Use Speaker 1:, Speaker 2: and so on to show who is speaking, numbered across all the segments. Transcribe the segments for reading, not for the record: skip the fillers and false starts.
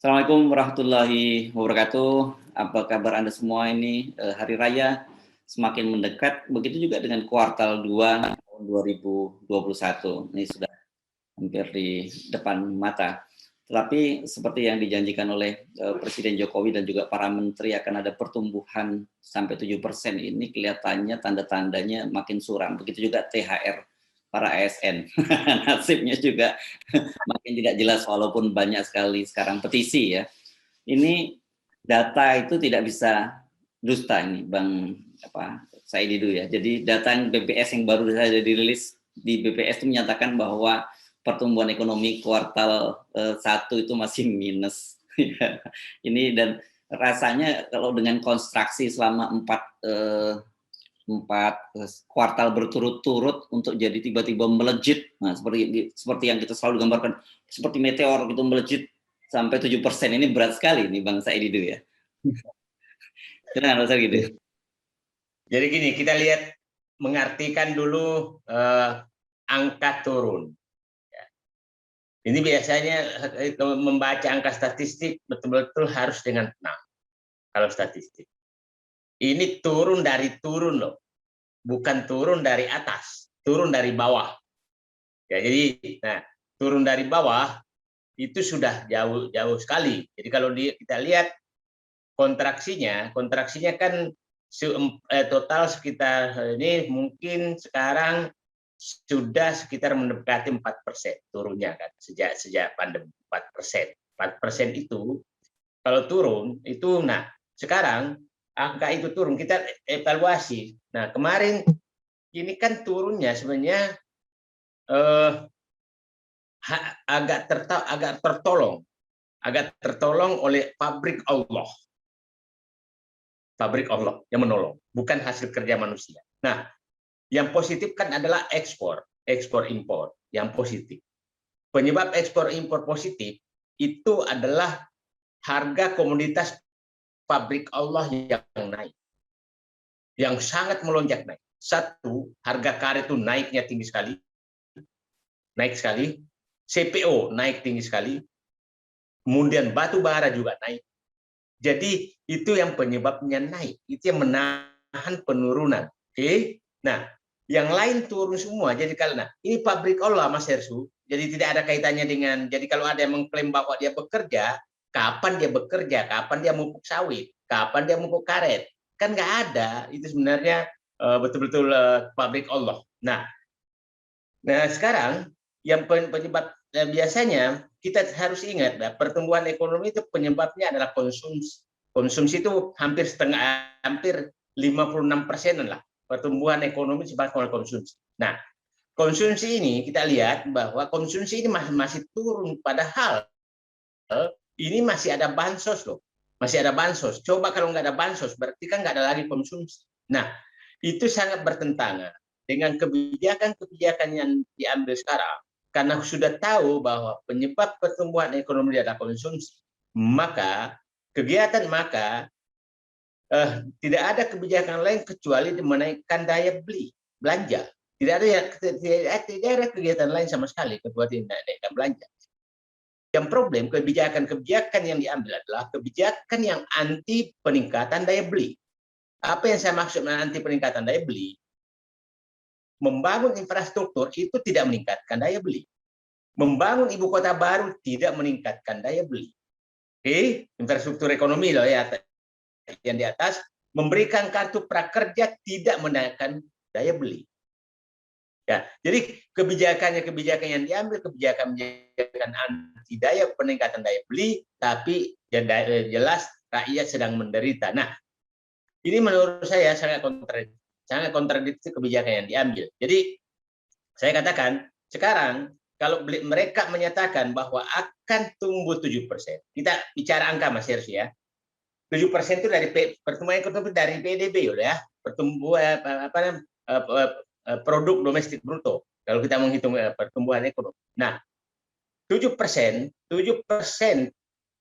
Speaker 1: Assalamualaikum warahmatullahi wabarakatuh. Apa kabar Anda semua ini? Hari raya semakin mendekat, begitu juga dengan kuartal 2 tahun 2021. Ini sudah hampir di depan mata. Tetapi seperti yang dijanjikan oleh Presiden Jokowi dan juga para menteri akan ada pertumbuhan sampai 7% ini kelihatannya tanda-tandanya makin suram. Begitu juga THR para ASN. Nasibnya juga makin tidak jelas walaupun banyak sekali sekarang petisi ya. Ini data itu tidak bisa dusta ini Bang Saidi dulu ya. Jadi data yang BPS yang baru saja dirilis di BPS itu menyatakan bahwa pertumbuhan ekonomi kuartal 1 itu masih minus. Ini dan rasanya kalau dengan konstruksi selama empat kuartal berturut-turut untuk jadi tiba-tiba melejit. Nah, seperti yang kita selalu gambarkan, seperti meteor gitu melejit sampai 7% ini berat sekali nih Bang Saidi dulu ya. Kenapa gitu?
Speaker 2: Jadi gini, kita lihat mengartikan dulu angka turun. Ini biasanya membaca angka statistik betul-betul harus dengan tenang. Kalau statistik, ini turun dari turun loh, bukan turun dari atas, turun dari bawah. Ya, jadi, nah, turun dari bawah itu sudah jauh sekali. Jadi kalau kita lihat kontraksinya kan total sekitar ini mungkin sekarang sudah sekitar mendekati 4% turunnya kan sejak pandemi 4%. 4% itu kalau turun itu, nah sekarang angka itu turun kita evaluasi. Nah kemarin ini kan turunnya sebenarnya agak tertolong oleh pabrik Allah yang menolong, bukan hasil kerja manusia. Nah, yang positif kan adalah ekspor impor yang positif. Penyebab ekspor impor positif itu adalah harga komoditas pabrik Allah yang naik, yang sangat melonjak naik. Satu, harga karet itu naiknya tinggi sekali, naik sekali. CPO naik tinggi sekali, kemudian batu bara juga naik. Jadi itu yang penyebabnya naik, itu yang menahan penurunan. Oke, nah yang lain turun semua. Jadi karena ini pabrik Allah, Mas Hersu, jadi tidak ada kaitannya dengan. Jadi kalau ada yang mengklaim bahwa dia bekerja, kapan dia bekerja, kapan dia memupuk sawit, kapan dia memupuk karet, kan nggak ada. Itu sebenarnya betul-betul pabrik Allah. Nah sekarang yang penyebab biasanya kita harus ingat, pertumbuhan ekonomi itu penyebabnya adalah konsumsi. Konsumsi itu hampir 56% lah pertumbuhan ekonomi disebabkan oleh konsumsi. Nah, konsumsi ini kita lihat bahwa konsumsi ini masih turun, padahal ini masih ada bansos loh, masih ada bansos. Coba kalau nggak ada bansos, berarti kan nggak ada lagi konsumsi. Nah, itu sangat bertentangan dengan kebijakan-kebijakan yang diambil sekarang. Karena sudah tahu bahwa penyebab pertumbuhan ekonomi adalah konsumsi, maka tidak ada kebijakan lain kecuali menaikkan daya beli belanja. Tidak ada kegiatan lain sama sekali kecuali menaikkan belanja. Yang problem kebijakan-kebijakan yang diambil adalah kebijakan yang anti peningkatan daya beli. Apa yang saya maksud dengan anti peningkatan daya beli? Membangun infrastruktur itu tidak meningkatkan daya beli. Membangun ibu kota baru tidak meningkatkan daya beli. Oke, infrastruktur ekonomi loh ya, yang di atas. Memberikan kartu prakerja tidak menaikkan daya beli. Ya, jadi kebijakan yang diambil kebijakan anti peningkatan daya beli, tapi jelas rakyat sedang menderita. Nah, ini menurut saya sangat kontradiktif kebijakan yang diambil. Jadi saya katakan sekarang kalau mereka menyatakan bahwa akan tumbuh 7%, kita bicara angka Mas Hersi ya. 7% itu dari pertumbuhan ekonomi dari PDB ya, pertumbuhan produk domestik bruto. Kalau kita menghitung pertumbuhan ekonomi. Nah, 7%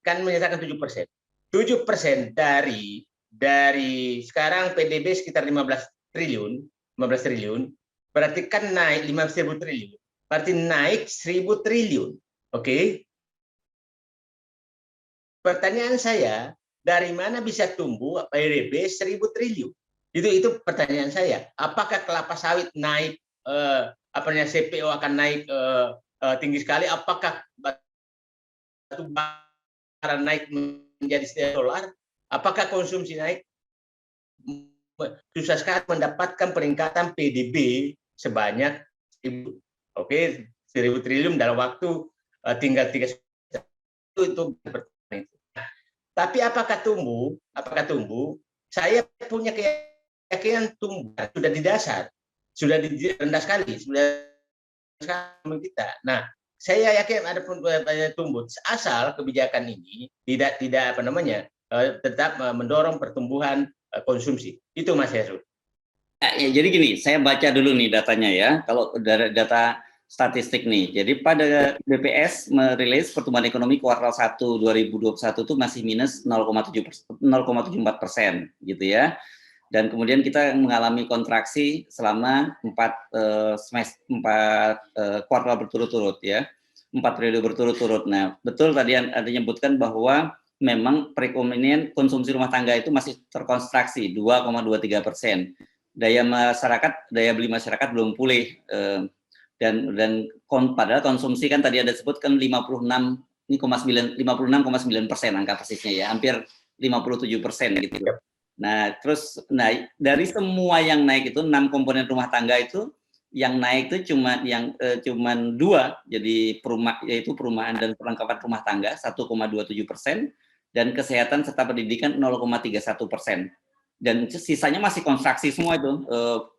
Speaker 2: kan menyatakan 7%. 7% dari sekarang PDB sekitar 15 triliun, berarti kan naik 15.000 triliun. Berarti naik 1.000 triliun. Oke. pertanyaan saya, dari mana bisa tumbuh PDB 1.000 triliun? Itu pertanyaan saya. Apakah kelapa sawit naik, CPO akan naik tinggi sekali? Apakah batu bara naik menjadi dolar? Apakah konsumsi naik? Susah sekali mendapatkan peningkatan PDB sebanyak 1.000 triliun dalam waktu tinggal 3 itu. Tapi apakah tumbuh? Apakah tumbuh? Saya punya keyakinan tumbuh sudah di dasar, sudah di rendah sekali, sudah sekali kita. Nah, saya yakin ada tumbuh asal kebijakan ini tidak tetap mendorong pertumbuhan konsumsi. Itu Mas Heru.
Speaker 1: Ya, jadi gini, saya baca dulu nih datanya ya. Kalau dari data statistik nih, jadi pada BPS merilis pertumbuhan ekonomi kuartal 1 2021 itu masih minus 0,74% gitu ya. Dan kemudian kita mengalami kontraksi selama 4 kuartal berturut-turut ya, 4 periode berturut-turut. Nah, betul tadi Anda menyebutkan bahwa memang perekonomian konsumsi rumah tangga itu masih terkonstruksi 2,23%. Daya beli masyarakat belum pulih, dan padahal konsumsi kan tadi ada sebutkan 56,9% angka persisnya ya, hampir 57% gitu. Nah, dari semua yang naik itu 6 komponen rumah tangga itu yang naik itu cuman 2, jadi yaitu perumahan dan perlengkapan rumah tangga 1,27% dan kesehatan serta pendidikan 0,31%. Dan sisanya masih konstruksi semua itu,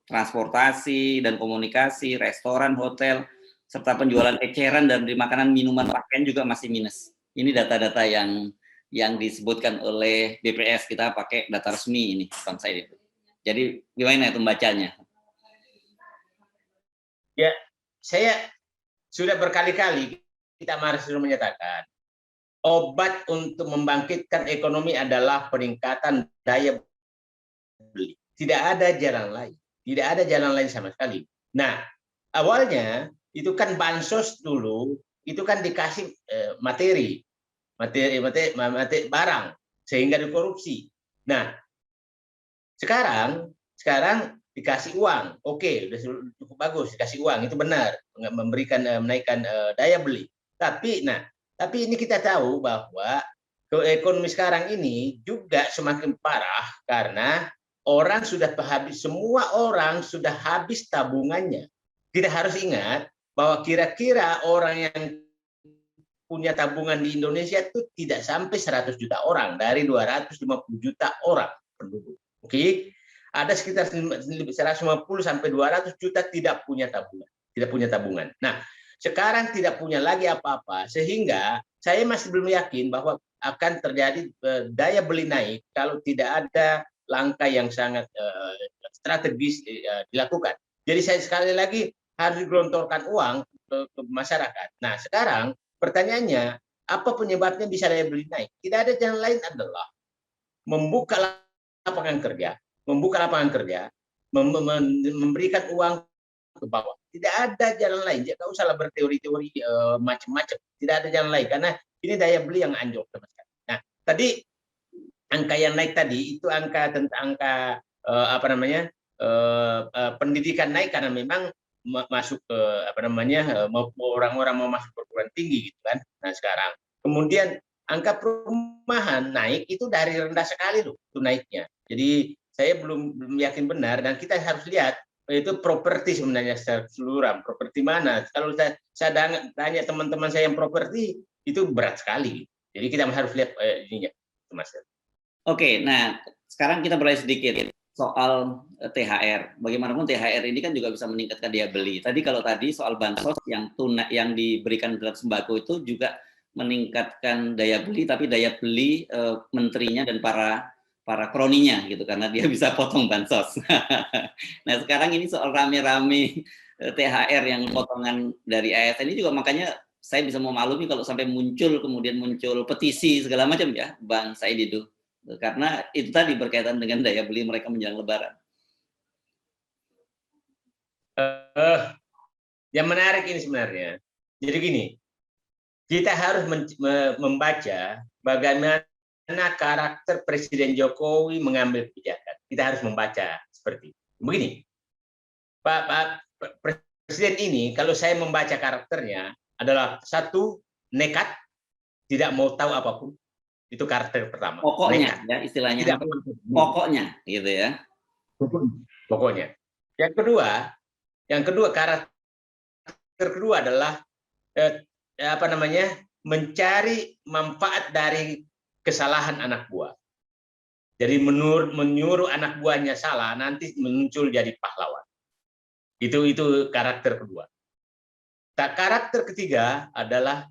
Speaker 1: transportasi dan komunikasi, restoran, hotel, serta penjualan eceran dan di makanan, minuman, pakaian juga masih minus. Ini data-data yang disebutkan oleh BPS, kita pakai data resmi ini bangsa itu. Jadi gimana itu membacanya?
Speaker 2: Ya, saya sudah berkali-kali kita sudah menyatakan obat untuk membangkitkan ekonomi adalah peningkatan daya beli. Tidak ada jalan lain. Tidak ada jalan lain sama sekali. Nah, awalnya itu kan bansos dulu, itu kan dikasih materi barang sehingga dikorupsi. Nah, sekarang dikasih uang, oke, udah cukup bagus, dikasih uang itu benar, memberikan menaikkan daya beli. Tapi ini kita tahu bahwa ekonomi sekarang ini juga semakin parah karena semua orang sudah habis tabungannya. Kita harus ingat bahwa kira-kira orang yang punya tabungan di Indonesia itu tidak sampai 100 juta orang dari 250 juta orang penduduk. Oke, ada sekitar 150 sampai 200 juta tidak punya tabungan. Nah, sekarang tidak punya lagi apa-apa sehingga saya masih belum yakin bahwa akan terjadi daya beli naik kalau tidak ada langkah yang sangat strategis dilakukan. Jadi saya sekali lagi harus digelontorkan uang ke masyarakat. Nah, sekarang pertanyaannya, apa penyebabnya bisa daya beli naik? Tidak ada jalan lain adalah membuka lapangan kerja, memberikan uang ke bawah. Tidak ada jalan lain. Tidak usahlah berteori-teori macam-macam. Tidak ada jalan lain karena ini daya beli yang anjlok. Nah, tadi angka yang naik tadi itu angka pendidikan naik karena memang masuk ke orang-orang mau masuk perguruan tinggi gitu kan. Nah, sekarang kemudian angka perumahan naik itu dari rendah sekali loh itu naiknya. Jadi saya belum yakin benar dan kita harus lihat itu properti sebenarnya secara keseluruhan. Properti mana? Kalau saya tanya teman-teman saya yang properti itu berat sekali. Jadi kita harus lihat ininya, Mas.
Speaker 1: Oke, nah sekarang kita mulai sedikit soal THR. Bagaimanapun THR ini kan juga bisa meningkatkan daya beli. Tadi soal bansos yang diberikan dalam sembako itu juga meningkatkan daya beli, tapi daya beli menterinya dan para kroninya gitu, karena dia bisa potong bansos. Nah, sekarang ini soal rame-rame THR yang potongan dari ASN ini juga, makanya saya bisa memaklumi kalau sampai kemudian muncul petisi segala macam ya, Bang Said itu. Karena itu tadi berkaitan dengan daya beli mereka menjelang Lebaran.
Speaker 2: Yang menarik ini sebenarnya. Jadi gini, kita harus membaca bagaimana karakter Presiden Jokowi mengambil kebijakan. Kita harus membaca seperti itu. Begini, Pak Presiden ini, kalau saya membaca karakternya, adalah satu, nekat, tidak mau tahu apapun. Itu karakter pertama.
Speaker 1: Pokoknya,
Speaker 2: nekat.
Speaker 1: ya istilahnya.
Speaker 2: Tidak
Speaker 1: Pokoknya, gitu ya.
Speaker 2: Pokoknya. Yang kedua karakter kedua adalah mencari manfaat dari kesalahan anak buah. Jadi menyuruh anak buahnya salah, nanti muncul jadi pahlawan. Itu karakter kedua. Karakter ketiga adalah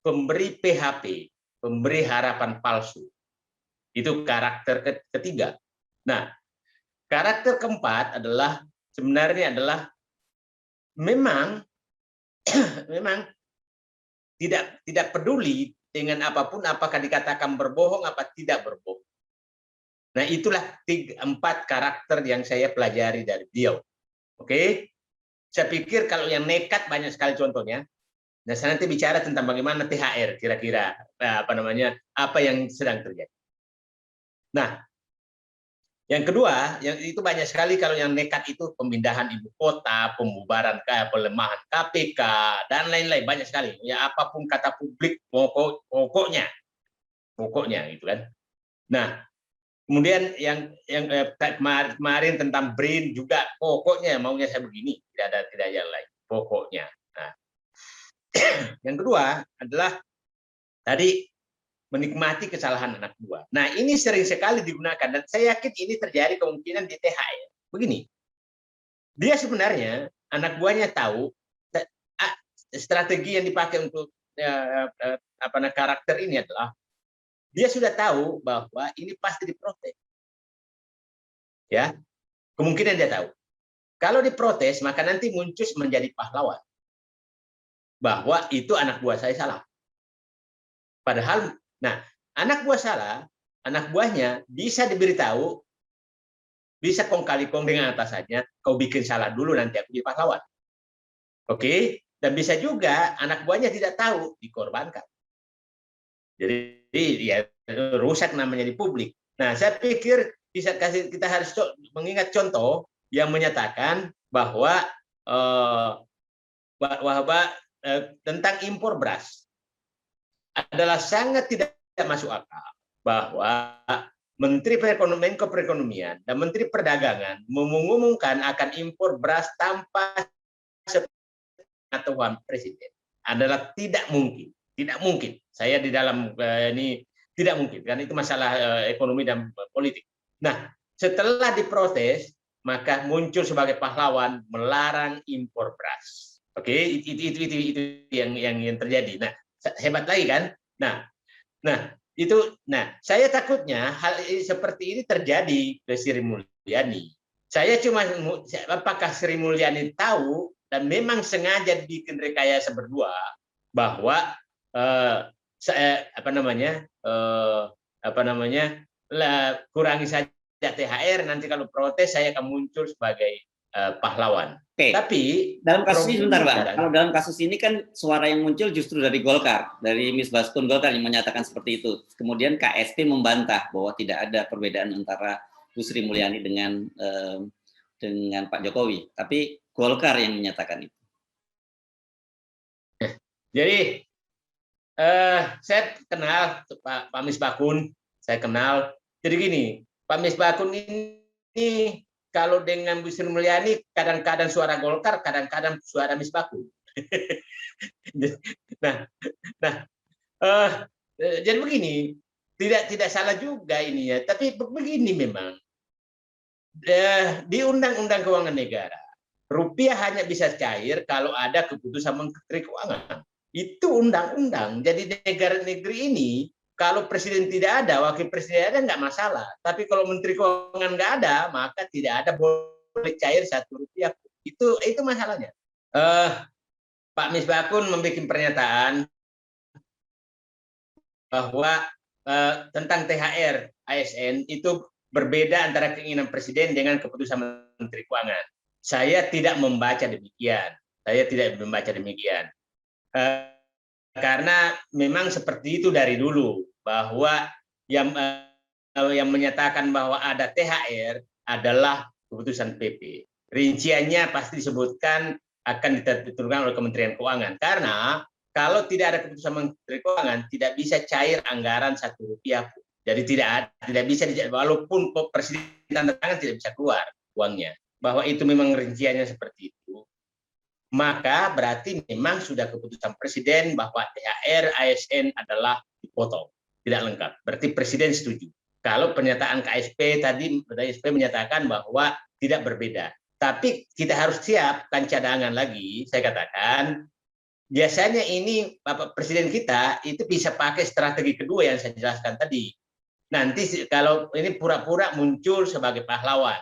Speaker 2: pemberi PHP, pemberi harapan palsu. Itu karakter ketiga. Nah, karakter keempat sebenarnya adalah memang tidak peduli dengan apapun, apakah dikatakan berbohong apa tidak berbohong. Nah, itulah 4 karakter yang saya pelajari dari beliau. Oke, saya pikir kalau yang nekat banyak sekali contohnya. Nah, saya nanti bicara tentang bagaimana THR kira-kira apa yang sedang terjadi. Nah, yang kedua, yang itu banyak sekali kalau yang nekat itu pemindahan ibu kota, pembubaran pelemahan KPK dan lain-lain, banyak sekali. Ya apapun kata publik pokoknya gitu kan. Nah, kemudian yang kemarin tentang BRIN juga pokoknya maunya saya begini, tidak ada yang lain, pokoknya. Nah, yang kedua adalah tadi menikmati kesalahan anak buah. Nah, ini sering sekali digunakan dan saya yakin ini terjadi kemungkinan di THR. Begini, dia sebenarnya anak buahnya tahu strategi yang dipakai untuk karakter ini adalah dia sudah tahu bahwa ini pasti diprotes. Ya, kemungkinan dia tahu. Kalau diprotes, maka nanti muncul menjadi pahlawan. Bahwa itu anak buah saya salah. Padahal, nah, anak buah salah, anak buahnya bisa diberitahu, bisa kong kali kong dengan atasannya, kau bikin salah dulu nanti aku jadi pahlawan. Oke, dan bisa juga anak buahnya tidak tahu, dikorbankan. Jadi ya rusak namanya di publik. Nah, saya pikir kita harus mengingat contoh yang menyatakan bahwa tentang impor beras adalah sangat tidak masuk akal bahwa Menteri Perekonomian dan Menteri Perdagangan mengumumkan akan impor beras tanpa sepengetahuan Presiden. Adalah tidak mungkin. Saya di dalam ini tidak mungkin karena itu masalah ekonomi dan politik. Nah, setelah diprotes maka muncul sebagai pahlawan melarang impor beras. Oke, itu yang terjadi. Nah, hebat lagi kan? Nah, saya takutnya hal seperti ini terjadi ke Sri Mulyani. Saya cuma apakah Sri Mulyani tahu dan memang sengaja bikin rekayasa berdua bahwa kurangi saja THR, nanti kalau protes saya akan muncul sebagai pahlawan.
Speaker 1: Oke.
Speaker 2: Tapi
Speaker 1: dalam kasus ini sebentar, Bang. Kalau dalam kasus ini kan suara yang muncul justru dari Golkar, dari Misbahkun Golkar yang menyatakan seperti itu. Kemudian KSP membantah bahwa tidak ada perbedaan antara Bu Sri Mulyani dengan Pak Jokowi, tapi Golkar yang menyatakan itu.
Speaker 2: Jadi saya kenal Pak Misbahkun, saya kenal. Jadi gini, Pak Misbahkun ini kalau dengan Bu Sri Mulyani kadang-kadang suara Golkar, kadang-kadang suara Misbahkun. Jadi begini, tidak salah juga ini ya, tapi begini memang. Di Undang-Undang Keuangan Negara, rupiah hanya bisa cair kalau ada keputusan Menteri Keuangan. Itu undang-undang. Jadi negara-negeri ini kalau presiden tidak ada, wakil presiden ada nggak masalah. Tapi kalau menteri keuangan nggak ada, maka tidak ada boleh cair 1 rupiah. Itu masalahnya. Pak Misbahkun membuat pernyataan bahwa tentang THR ASN itu berbeda antara keinginan presiden dengan keputusan menteri keuangan. Saya tidak membaca demikian. karena memang seperti itu dari dulu, bahwa yang menyatakan bahwa ada THR adalah keputusan PP. Rinciannya pasti disebutkan akan ditentukan oleh Kementerian Keuangan, karena kalau tidak ada keputusan Menteri Keuangan tidak bisa cair anggaran Rp1 pun. Jadi tidak bisa, walaupun Presiden tanda tangan tidak bisa keluar uangnya. Bahwa itu memang rinciannya seperti itu, maka berarti memang sudah keputusan Presiden bahwa THR ASN adalah dipotong, tidak lengkap. Berarti Presiden setuju. Kalau pernyataan KSP tadi, KSP menyatakan bahwa tidak berbeda. Tapi kita harus siapkan cadangan lagi, saya katakan, biasanya ini Bapak Presiden kita itu bisa pakai strategi kedua yang saya jelaskan tadi. Nanti kalau ini pura-pura muncul sebagai pahlawan.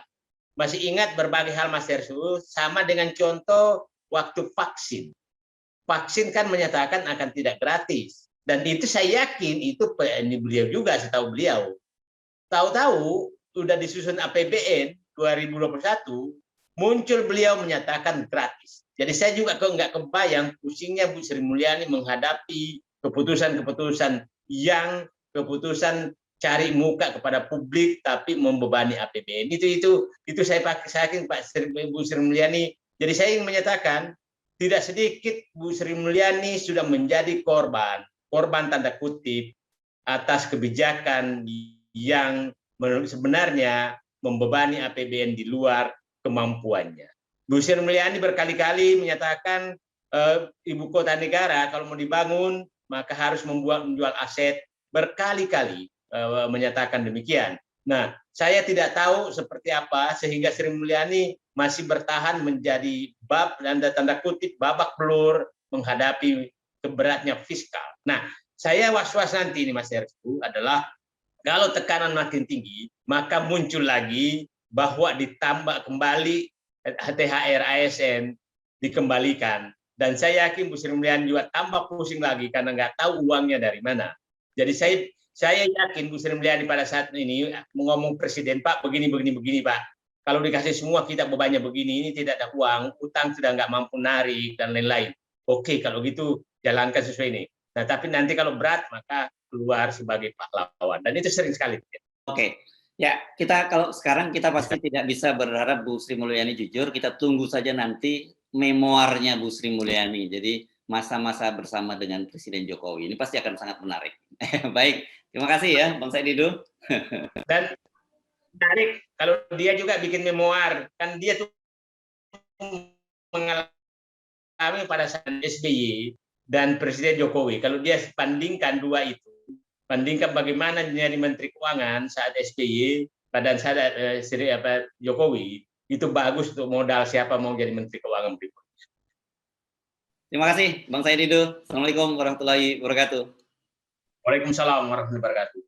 Speaker 2: Masih ingat berbagai hal Mas Hersu, sama dengan contoh waktu vaksin. Vaksin kan menyatakan akan tidak gratis. Dan itu saya yakin itu ini beliau juga, setahu beliau. Tahu-tahu sudah disusun APBN 2021, muncul beliau menyatakan gratis. Jadi saya juga nggak kebayang pusingnya Bu Sri Mulyani menghadapi keputusan-keputusan yang keputusan cari muka kepada publik tapi membebani APBN. Itu saya yakin Bu Sri Mulyani. Jadi saya ingin menyatakan tidak sedikit Bu Sri Mulyani sudah menjadi korban tanda kutip atas kebijakan yang sebenarnya membebani APBN di luar kemampuannya. Bu Sri Mulyani berkali-kali menyatakan ibu kota negara kalau mau dibangun maka harus menjual aset, berkali-kali menyatakan demikian. Nah, saya tidak tahu seperti apa sehingga Sri Mulyani masih bertahan menjadi tanda kutip babak belur menghadapi keberatnya fiskal. Nah, saya was-was nanti ini Mas Hersku adalah kalau tekanan makin tinggi, maka muncul lagi bahwa ditambah kembali THR ASN dikembalikan. Dan saya yakin Bu Sri Mulyani juga tambah pusing lagi karena nggak tahu uangnya dari mana. Jadi saya yakin Bu Sri Mulyani pada saat ini ngomong Presiden, Pak begini Pak. Kalau dikasih semua kita bebannya begini, ini tidak ada uang, utang sudah nggak mampu narik dan lain-lain. Oke, kalau gitu jalankan sesuai ini. Nah, tapi nanti kalau berat maka keluar sebagai pahlawan. Dan itu sering sekali.
Speaker 1: Oke. Ya, kalau sekarang kita pasti tidak bisa berharap Bu Sri Mulyani jujur, kita tunggu saja nanti memoarnya Bu Sri Mulyani. Jadi masa-masa bersama dengan Presiden Jokowi ini pasti akan sangat menarik. Baik, terima kasih ya Bang Said Didu.
Speaker 2: Dan menarik kalau dia juga bikin memoar, kan dia tuh mengalami pada saat SBY dan Presiden Jokowi. Kalau dia bandingkan dua itu, bandingkan bagaimana menjadi Menteri Keuangan saat SBY pada saat Jokowi, itu bagus untuk modal siapa mau jadi Menteri Keuangan berikutnya.
Speaker 1: Terima kasih Bang Said Didu. Assalamualaikum warahmatullahi wabarakatuh.
Speaker 2: Waalaikumsalam warahmatullahi wabarakatuh.